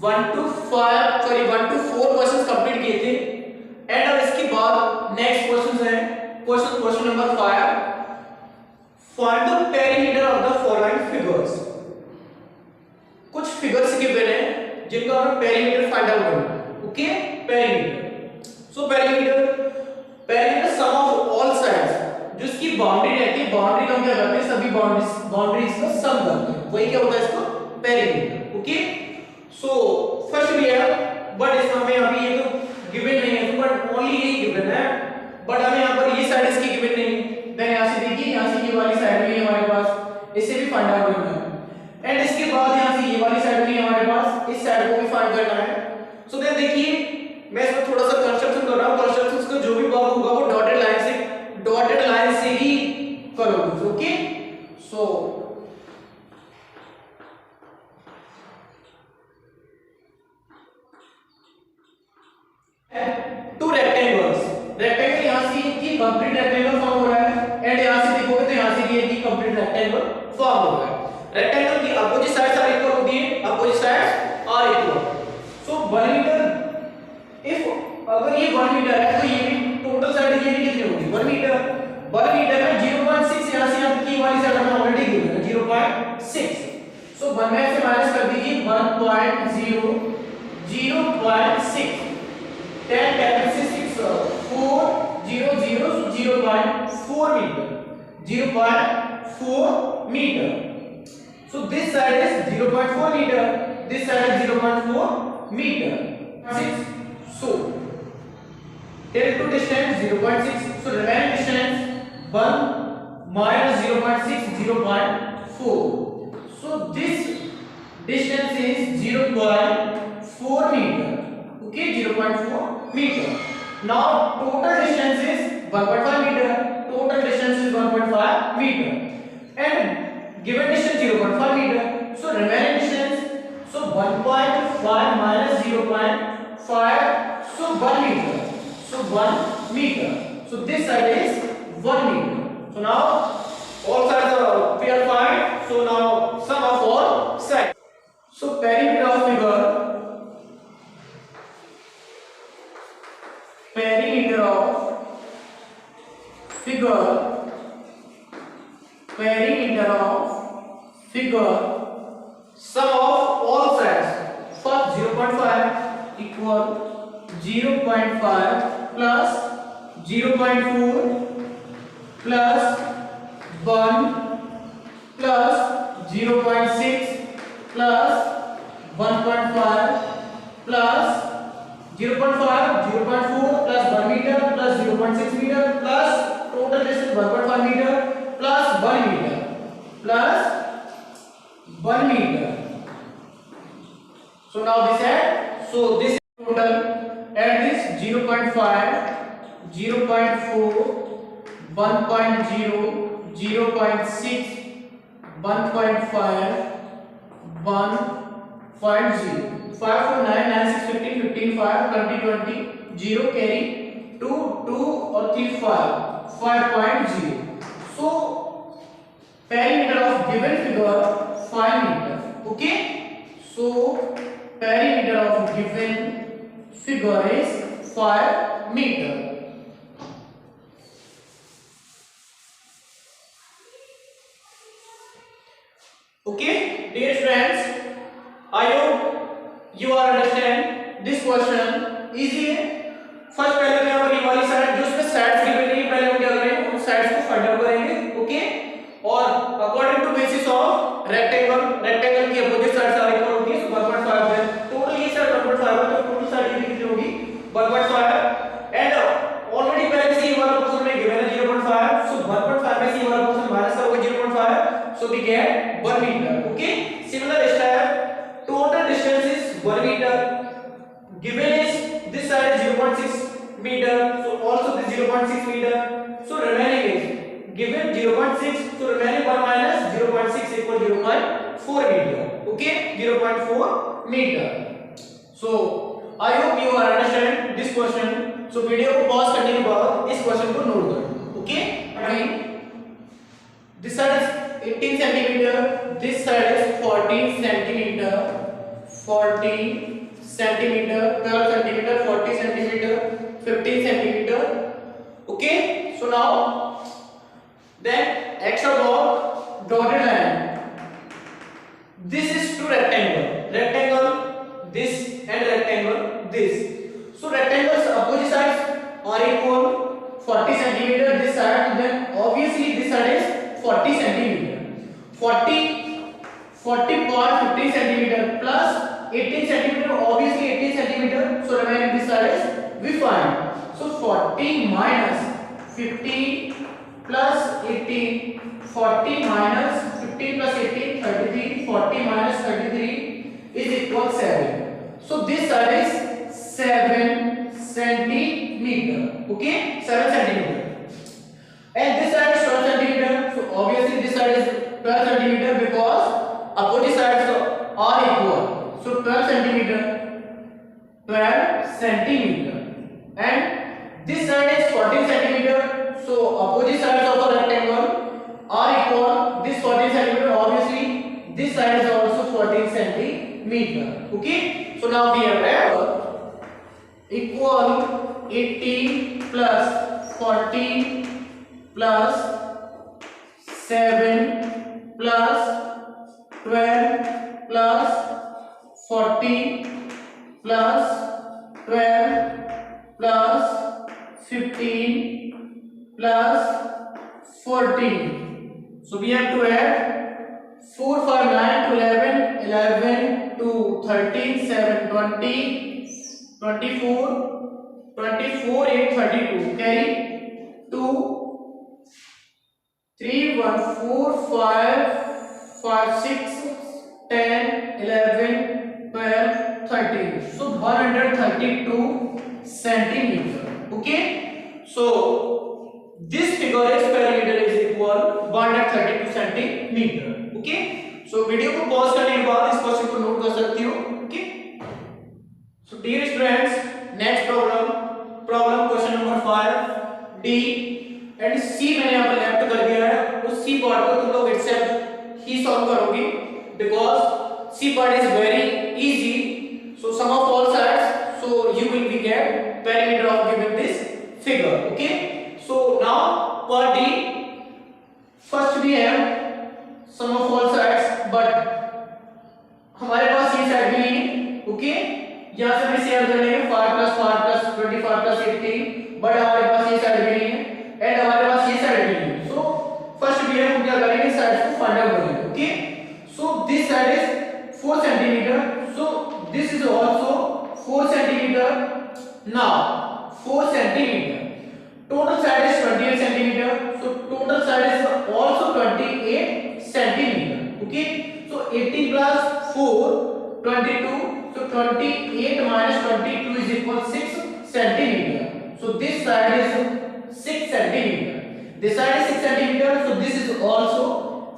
1 to 4 question complete किए थे। And अब इसके बाद नेक्स्ट क्वेश्चन है question number 5, find the perimeter of the following figures. कुछ फिगर्स गिवन है जिनका हमें पेरीमीटर फाइंड आउट करना है। Okay, perimeter. So perimeter sum of all sides, जो इसकी बाउंड्री रहती है, बाउंड्री को हम क्या करते हैं, सभी बाउंड्रीज का सम करते हैं, वही क्या होता है इसको पेरीमीटर। ओके, सो फर्स्ट भी है, बट इसमें हमें अभी ये तो गिवन नहीं है, बट ओनली ये गिवन है, बट हमें यहाँ पर ये साइड इसकी गिवन नहीं है। देन यहाँ से देखिए, यहाँ से ये वाली साइड भी है हमारे पास, इसे भी फाइंड आउट करना है। एंड इसके बाद यहाँ से ये वाली साइड भी है हमारे पास, इस साइड को भी फाइंड करना है। सो देन देखिए, मैं इसमें थोड़ा सा कंस्ट्रक्शन कर रहा हूँ। कंस्ट्रक्शन का जो भी वर्क होगा वो डॉटेड लाइन से ही करोगे। Okay, so to rectangles, rectangle यहाँ से की कंप्लीट रेक्टेंगल फॉर्म हो रहा है, एंड यहाँ से देखोगे तो यहाँ से ये की कंप्लीट रेक्टेंगल फॉर्म हो रहा है। रेक्टेंगल की अपोजिट साइड्स आर इक्वल होती है, opposite sides are equal. So 1 meter, if अगर ये 1 मीटर है तो ये भी टोटल साइड ये भी कितनी होगी 1 मीटर। 1 मीटर में 0.6 यहाँ से यहाँ की वाली साइड हमने ऑलरेडी गिवन है 0.6। सो 1 में से माइनस कर दीजिए 1.0 0.6 10 10 से 6 4 0 0 0.4 meter 0.4 meter. So this side is 0.4 meter, this side is 0.4 meter. 6. So take to distance 0.6. So remaining distance 1 minus 0.6 0.4. So this distance is 0.4 meter. Okay, 0.4 meter. Now total distance is 1.5 meter. Total distance is 1.5 meter. And given distance 0.5 meter, so remaining distance, so 1.5 minus 0.5, so 1 meter, so 1 meter. So this side is 1 meter. So now all sides are we are fine. So now sum of all sides. So perimeter of figure, perimeter of figure, sum of all sides. First 0.5 equal 0.5 plus 0.4 plus 1 plus 0.6 plus 1.5 plus 0.5 0.4 plus 1 meter plus 0.6 meter plus total distance 1.5 meter plus 1 meter plus 1 meter. So now this side, so this is total, add this 0.5 0.4 1.0 0.6 1.5 1.0 5 4 9 9 6 15 15 5 20 20 0 carry 2 2 और 3 5 5.0. So perimeter of given figure 5 meter. Okay, so perimeter of given figure is 5 meter. Okay, dear friends, I hope you are understand this question. Easy है। First पहले क्या करेंगे, वाली side जो इसमें sides given है पहले हम क्या करेंगे, उन साइड्स को फाइंड आउट करेंगे। ओके, और according to basis of rectangle की अपोजिट साइड्स आर इक्वल होती है, सो 1.5 है टोटल, ये साइड 1.5 है तो टोटल साइड ये कितनी होगी 1.5 एंड ऑलरेडी पहले से ये वाला पोर्शन में गिवन है 0.5, सो 1.5 में से ये वाला पोर्शन माइनस करोगे 0.5, so we get 1 meter. Okay, similar step, total distance is 1 meter, given is this side is 0.6 meter, so also this 0.6 meter, so remaining is given 0.6, so remaining 1 minus 0.6 equal 0.4 meter. Okay, 0.4 meter. So I hope you are understand this question. So video को pause करने के बाद इस question को note करो। Okay, this side is 18 centimeter, this side is 14 centimeter, 40 centimeter, 12 centimeter, 40 centimeter, 15 centimeter. Okay, so now then extra block dotted line. This is two rectangle this and rectangle this. So rectangles opposite sides are equal 40 centimeter this side, then obviously this side is 40 centimeter. 40 part 15 centimeter plus 18 centimeter, obviously 18 centimeter, so remaining this side is we find. So 40 minus 15 plus 18, 40 minus 15 plus 18, 33, 40 minus 33 is equal 7. So this side is 7 centimeter. Okay, 7 centimeter. And this side is 12 centimeter. So obviously this side is 12 centimeter because opposite sides are equal. So 12 centimeter, 12 centimeter. And this side is 14 centimeter. So opposite sides of a rectangle are equal. This 14 centimeter, obviously this side is also 14 centimeter. Okay. So now we have equal 18 plus 14 plus 7 plus 12 plus 14 plus 12 plus 15 plus 14. So we have to add 4, 5, 9 to 11, 11 to 13, 7, 20, 24, 24, 8, 32. Carry 2, 3, 1, 4, 5, 5, 6, 10, 11, 12, 13. So 132 centimeter. Okay. So this figure is perimeter is equal 132 centimeter. Okay. So video को pause करने के बाद इस question को note कर सकती हो. Okay. So dear students, next problem question number 5 D and C मैंने यहाँ पर लेफ्ट कर दिया है. उस C पार्ट को तुम लोग itself ही सॉल्व करोगे because C part is very easy. So sum of all sides, so you will be get perimeter of given this figure. Okay. So now part D, first we have sum of all sides, but हमारे पास ये side भी नहीं है. Okay, यहाँ से भी share कर लेंगे 5 plus 5 plus 25 plus 18, बट हमारे पास ये साइड भी नहीं है एंड हमारे पास ये साइड भी नहीं है. सो फर्स्ट भी हम क्या करेंगे, साइड को फाइंड आउट करेंगे. Okay, so this side is 4 centimeter, so this is also 4 centimeter. Now 4 centimeter, total side is 28 centimeter, so total side is also 28 centimeter. Okay, so 18 plus 4, 22, so 28 minus 22 is equal 6 centimeter. So this side is 6 centimeter, this side is 6 centimeter, so this is also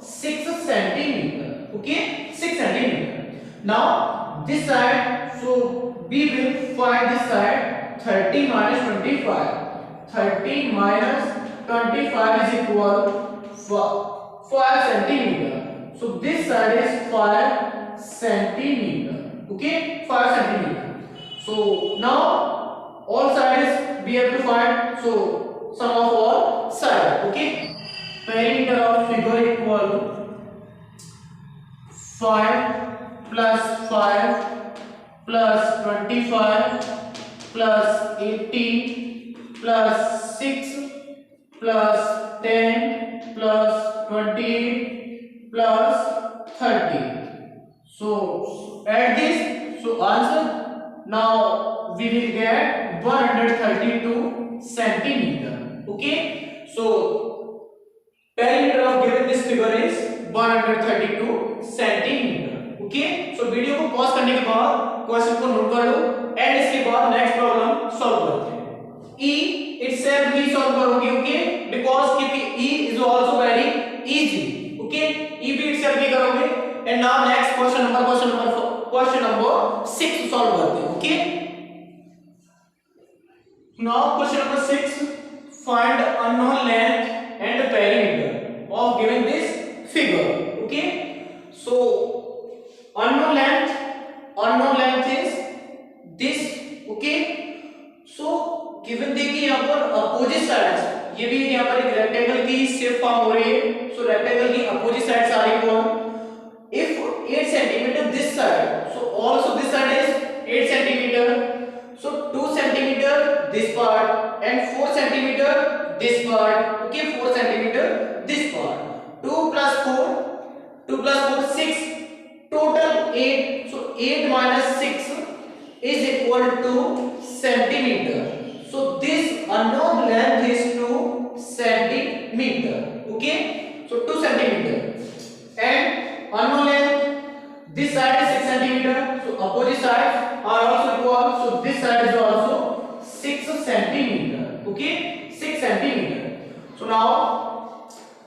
6 centimeter. Okay, 6 centimeter. Now this side, so we will find this side 30 minus 25. 30 minus 25 is equal 5 centimeter. So this side is 5 centimeter. Okay, 5 centimeter. So now all sides we have to find. So sum of all sides. Okay, perimeter of figure equal 5 plus 5 plus 25 plus 18 plus 6 plus 10 plus 28 plus 30. So add this. So answer now we will get 132 centimeter. Okay. So perimeter of given this figure is 132 centimeter. Okay, so video को pause करने के बाद question को note कर लो and इसके बाद next problem solve करते हैं. ई इटसेल्फ भी सॉल्व करोगे. ओके, बिकॉज़ क्योंकि E is also very easy. Okay, E भी इटसेल्फ भी करोगे and now next question number 6 solve करते हैं. Okay, now question number 6, find unknown length and perimeter of given this figure. Okay, so unknown length, unknown this, okay. So given देखिए यहाँ पर opposite sides, ये भी यहाँ पर एक रेक्टेंगल की शेप फॉर्म हो रही है। सो रेक्टेंगल की opposite sides are equal. If 8 centimeter this side, so also this side is 8 centimeter. So 2 centimeter this part and 4 centimeter this part. Okay, 4 centimeter this part. 2 plus 4, 2 plus 4 6. Total 8. So 8 minus 6 is equal to centimeter. So this unknown length is 2 centimeter. Okay, so 2 centimeter. And unknown length, this side is 6 centimeter, so opposite sides are also equal, so this side is also 6 centimeter. Okay, 6 centimeter. So now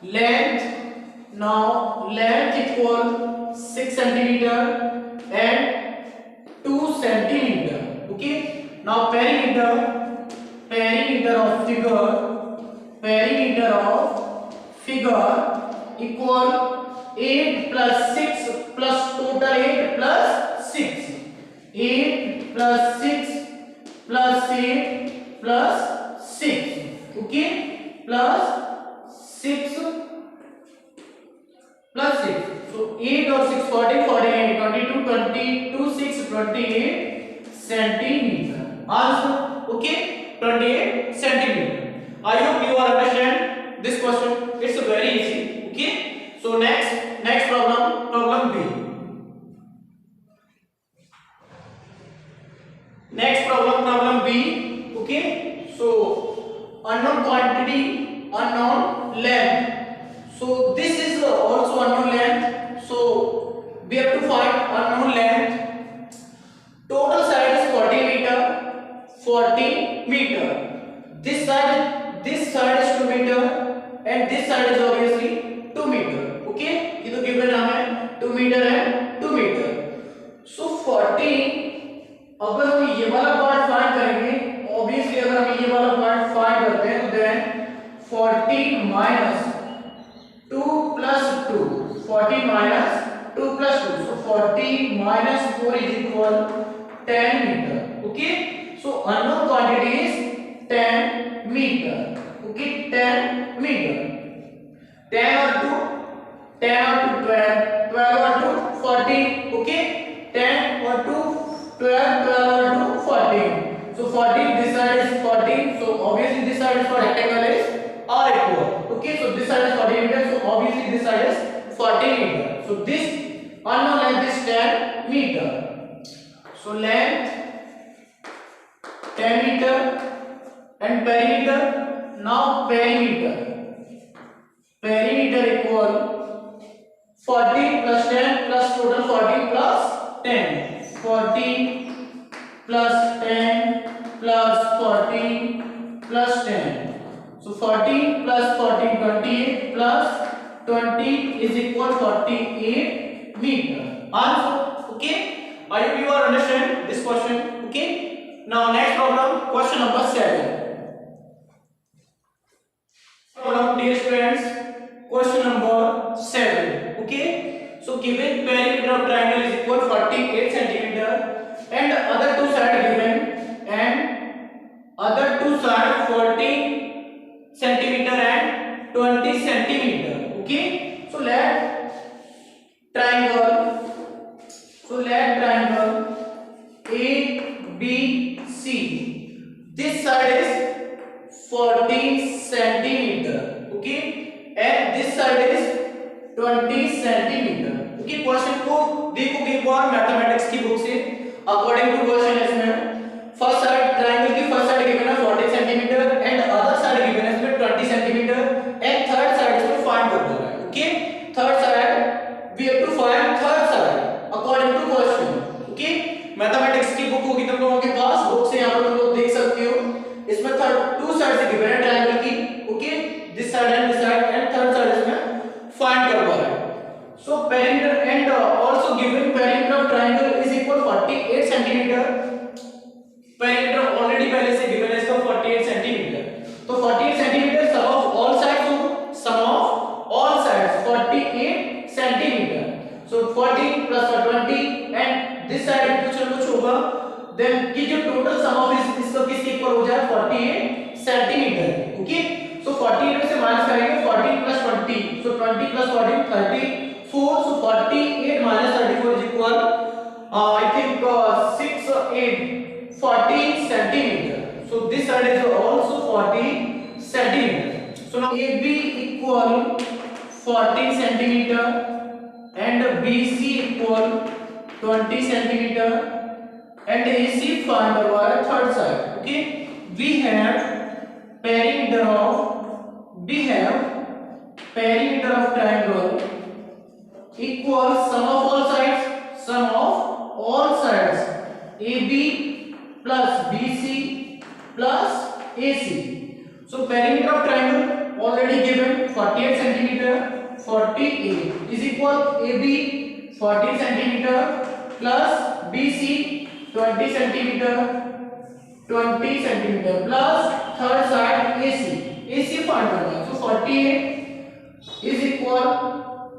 length equal 6 centimeter and 2 centimeter. Okay, now perimeter of figure equal 8 plus 6 plus total 8 plus 6. 8 plus 6 plus 8 plus 6. Okay, plus 6 plus 6. So 8 or 6 14 48 22 22 6 28 centimeter. Answer, okay, 28 centimeter. I hope you are understand this question. It's very easy. Okay. So next problem B. Next problem B. Okay. So unknown quantity, unknown length. So this is also unknown length. So we have to find unknown length. Total side is 40 meter. 40 meter. This side is 2 meter and this side is obviously 2 meter. Okay, ये तो given हमें 2 metre है, 2 metre. सो 40, अगर हम ये वाला part find करेंगे, obviously अगर हम ये वाला पार्ट फाइंड करते हैं तो then 40 minus 2 plus 2, 40 minus 2 plus 2, so 40 minus 4 is equal 10 meter. Okay, so unknown quantity is 10 meter. Okay, 10 meter. 10 और 2 12, 12 और 2 14, okay, 10 or 2 12, 12 or 2 14. So 14, this side is 14, so obviously this side is for rectangle is R equal. Okay, so this side is 40 meter, so obviously this side is 40 meter. So this unknown length is 10 meter. So length 10 meter and perimeter. Now perimeter equal 40 plus 10 plus total 40 plus 10. 40 plus 10 plus 40 plus 10. So 40 plus 40 28 plus 20 is equal 48 meter. Answer. Okay. I hope you are understand this question. Okay. Now next problem, question number 7. Problem, dear students. Question number 7. Okay, so given perimeter of triangle is equal 48 centimeter and other two side given and other two side 40 centimeter and 20 centimeter. Okay, so let triangle ABC, this side is 14 centimeter. Okay, and this side is 20 centimeter. Okay, question को देखोगे एक बार mathematics की book से। According to question इसमें first side triangle की first side given है 40 centimeter and other side given है इसमें 20 सेंटीमीटर एंड थर्ड साइड इसमें फाइंड करना है। Okay, third side we have to find third side according to question. Okay, mathematics की book होगी तुम लोगों के पास, बुक से यहां पर तुम लोग देख सकते हो। इसमें थर्ड टू साइड से गिवन है ट्रायंगल की। Okay, this side and this side and third side इसमें फाइंड करवा है। So perimeter and also given perimeter of triangle is equal 48 centimeter. Perimeter already पहले से given है इसका 48 centimeter. तो 48 centimeter sum of all sides हो, sum of all sides 48 centimeter. So 40 plus 20 and this side कुछ होगा देन कि जो टोटल सम ऑफ इसका किसके इक्वल हो जाए 48 सेंटीमीटर। ओके, सो 48 में से माइनस करेंगे 14 plus 20, so 20 plus 14 34, so 48 minus 34 is equal I think 6 8 14 centimetre. So this side is also 40 centimeter. So now AB equal 40 centimeter and BC equal 20 centimeter and AC find our third side. Okay, we have perimeter of triangle equal sum of all sides AB plus BC plus AC. So perimeter of triangle already given 48 centimeter, 48 is equal AB 40 centimeter plus BC 20 centimeter, 20 centimeter plus third side AC find करना है। So 48 is equal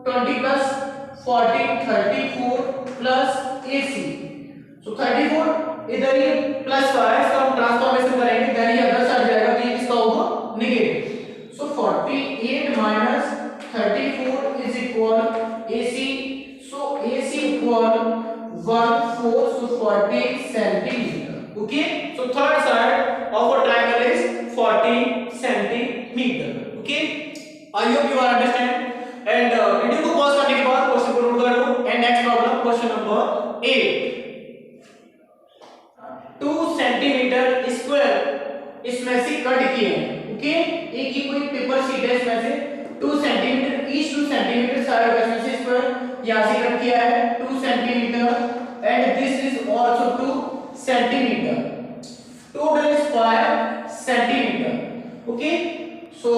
20 plus 14 34 plus AC. So 34 इधर ही plus का है, इसका हम transformation करेंगे, इधर ही other side जाएगा तो ये किसका होगा नेगेटिव। So 48 minus 34 is equal AC, so AC equal 1/4, so 40 centimetre. Okay, so third side of a triangle is 40 centimetre. Okay, I hope you are understand and video को पॉज करने के बाद क्वेश्चन को नोट कर लो and next problem question number 8। 2 centimetre square इसमें से cut किए हैं। ओके, एक ही कोई पेपर शीट है, इसमें से 2 सेंटीमीटर ईच 2 सेंटीमीटर साइड इसमें से स्क्वायर यहां से कट किया है 2 centimeter and this is also 2 centimeter, total is 5 centimeter. Okay, so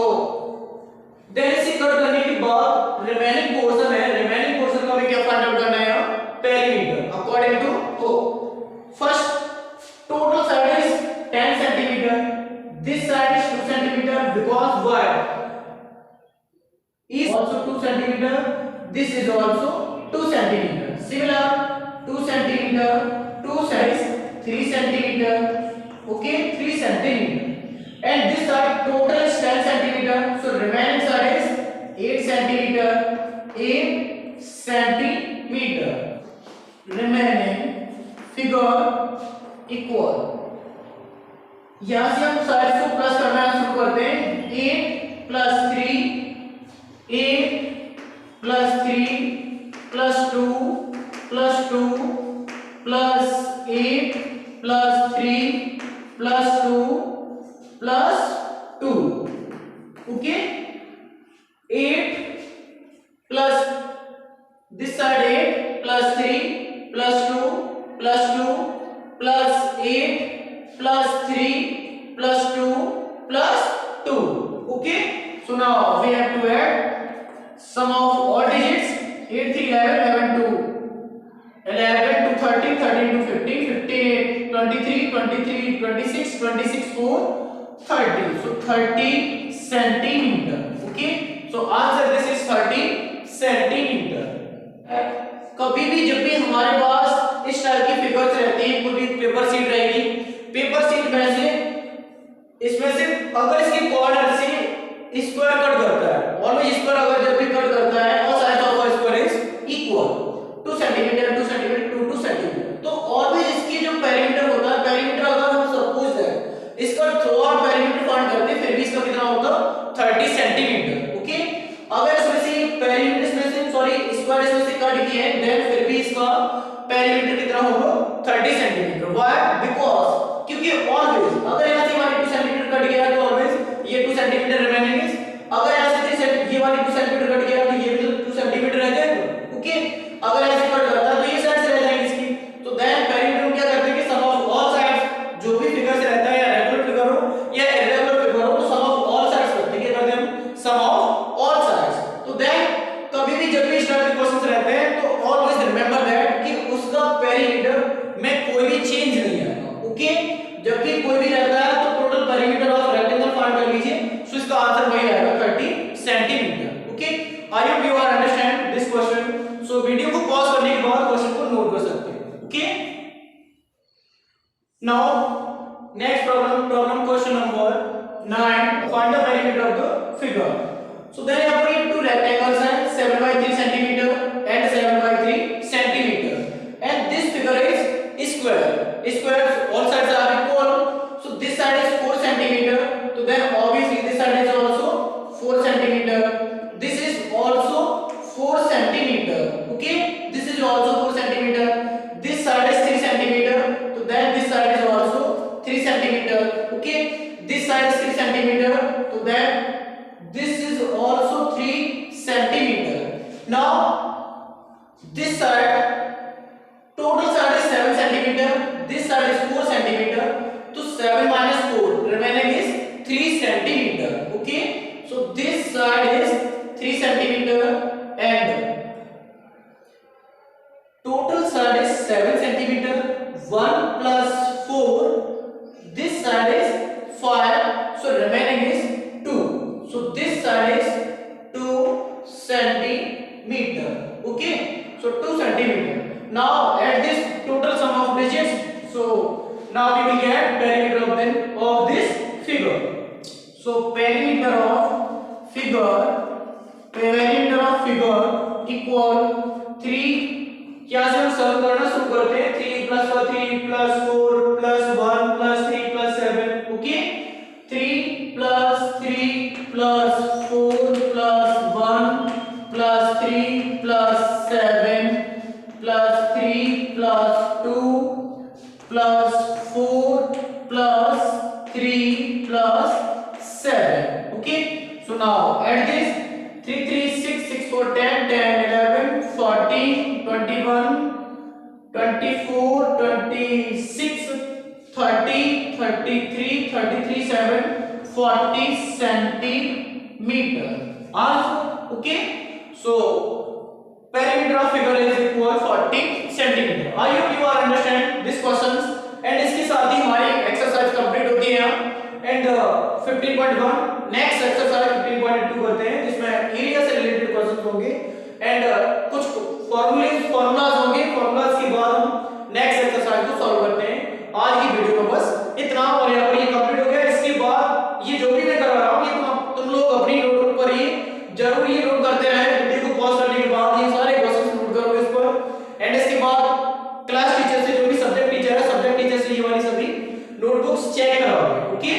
then इसे कट करने के बाद रिमेनिंग पोर्शन है, रिमेनिंग पोर्शन का हमें क्या फाइंड आउट करना है, perimeter according to first total side is 10 centimeter, this side is 2 centimeter because y is also 2 centimeter, this is also 2 centimeter, similar 2 centimeter, 2 sides 3 centimeter. Okay, 3 centimeter and this side total is 10 centimeter, so remaining side is 8 centimeter, 8 centimeter, remaining figure equal. यहां से हम side को plus करना शुरू करते हैं, 8 plus 3 8 plus 3 plus 2 plus 2 plus 8 plus 3 plus 2 plus 2। Okay, 8 plus this side 8 plus 3 plus 2 plus 2 plus 8 plus 3 plus 2 plus 2. Okay, so now we have to add sum of all digits, 8 3 11 11 2 11 to 13 13 to 15 15 23 23 26 26 4 30, so 30 centimeter. Okay, so answer this is 30 centimeter. कभी भी जब भी हमारे पास इस type की figures रहती हैं, कोई भी पेपर शीट रहेगी, पेपर शीट में से इसमें से अगर इसकी कॉर्नर से स्क्वायर कट करता है, ऑलवेज स्क्वायर अगर जब भी कट करता है और size of square is equal 2 centimetre 2 centimetre 2 2 centimetre, तो ऑलवेज इसकी जो पेरीमीटर होता है, पेरीमीटर अगर हम सपोज है इसका थ्रू आउट पेरीमीटर फाइंड करते हैं, फिर भी इसका कितना होगा 30 सेंटीमीटर। ओके, अगर इसमें से पेरीमीटर इसमें से सॉरी स्क्वायर इसमें से कट किए हैं, देन फिर भी इसका पेरीमीटर कितना होगा 30 सेंटीमीटर। व्हाई? बिकॉज़ क्योंकि ऑलवेज अगर यहां से हमारे 2 सेंटीमीटर कट गया तो ऑलवेज ये 2 सेंटीमीटर रिमेनिंग इज, अगर यहां से ये वाली 2 सेंटीमीटर कट गया तो ये भी 2 सेंटीमीटर रह जाएगा। ओके, अगर ऐसे कट करता तो ये साइड से रह जाएगी इसकी, तो देन पेरीमीटर क्या करते हैं कि सम ऑफ ऑल साइड्स, जो भी फिगर से रहता है या रेगुलर फिगर हो या इरेगुलर फिगर हो, तो सम ऑफ ऑल साइड्स करते हैं, क्या करते हैं हम सम ऑफ ऑल साइड्स। तो देन कभी भी जब भी इस टाइप के क्वेश्चंस रहते हैं तो ऑलवेज रिमेंबर दैट कि उसका पेरीमीटर में कोई भी चेंज नहीं आएगा। ओके, जब भी कोई भी रहता है तो total perimeter of rectangle find कर लीजिए, सो इसका आंसर वही आएगा 30 centimetre. Okay, I hope you Now, next problem question number 9. Find the perimeter of the figure. So then यहाँ पर ये two rectangles हैं 7 by 3 centimeter and 7 by 3 centimeter, and this figure is square. Square all sides are equal. So this side is 4 centimeter. So then obviously this side is also 4 centimeter. This is also 4 centimeter. Okay, this is also 4 centimeter. This side is 3 centimeter. So then this side is also 3 centimeter. Okay, this side is 3 centimeter. So then this is also 3 centimeter. Now this side, total side is 7 centimeter. This side is 4 centimeter. So 7 minus 4 remaining is 3 centimeter. Okay, so this side is 3 centimeter and total side is 7 centimeter. 1 plus 4, this side is 5, so remaining is 2. So this side is 2 centimeter. Okay, so 2 centimeter. Now add this total sum of digits. So now we will get perimeter of this figure. So perimeter of figure equal 3. क्या से हम solve करना शुरू करते हैं 3 plus 4 plus 1 plus 3 plus 7. Okay, 3 plus 3 plus 4 plus 1 plus 3 plus 7 plus 3 plus 2 plus 4 plus 3 plus 7. Okay, so now add this 3 3 6 6 4 10 10 11 14 21 24 26 30 33 33 7 40 centimeter. Also, okay, so perimeter of figure is equal 40 centimeter. I hope you are understand this questions, and इसके साथ ही हमारी exercise complete होती है and 15.1 next exercise 15.2 करते हैं जिसमें area से related questions होंगे एंड कुछ फॉर्मूलाज होंगे. फॉर्मूलाज के बाद हम नेक्स्ट एक्सरसाइज को सॉल्व करते हैं. आज की वीडियो में बस इतना और यहाँ पर ये कंप्लीट हो गया. इसके बाद ये जो भी मैं करा रहा हूँ ये तुम लोग अपनी नोटबुक पर ही जरूर ये नोट करते रहें. वीडियो को पॉज करने के बाद ये सारे क्वेश्चंस नोट करोगे इस पर, एंड इसके बाद क्लास टीचर से जो भी सब्जेक्ट टीचर है सब्जेक्ट टीचर से ये वाली सभी नोटबुक्स चेक कराओगे. ओके,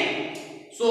सो